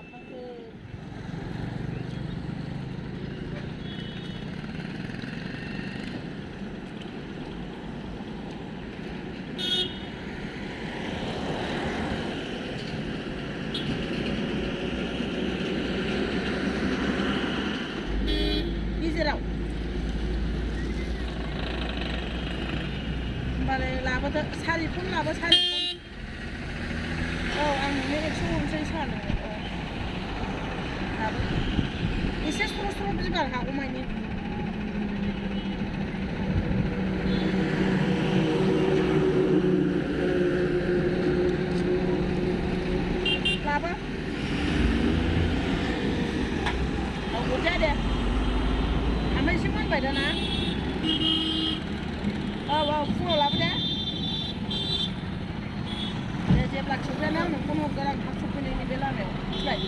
लाफाखौ गेजेराव होमबालाय लाबोदो सारिफन लाबो सारिफन औ आं नोंनो 100 हरनोसै सानो औ लाबो एसे स्र' स्र' बिबार हागौमानि लाबो औ हरजाया दे ओमफ्राय एसे मोनबाय दाना औ औ फुङाव लाबो दे जेब्ला थिंजानो आंनो फन हरगोन आं थाब सफैनायनि बे लामायाव मिथिबाय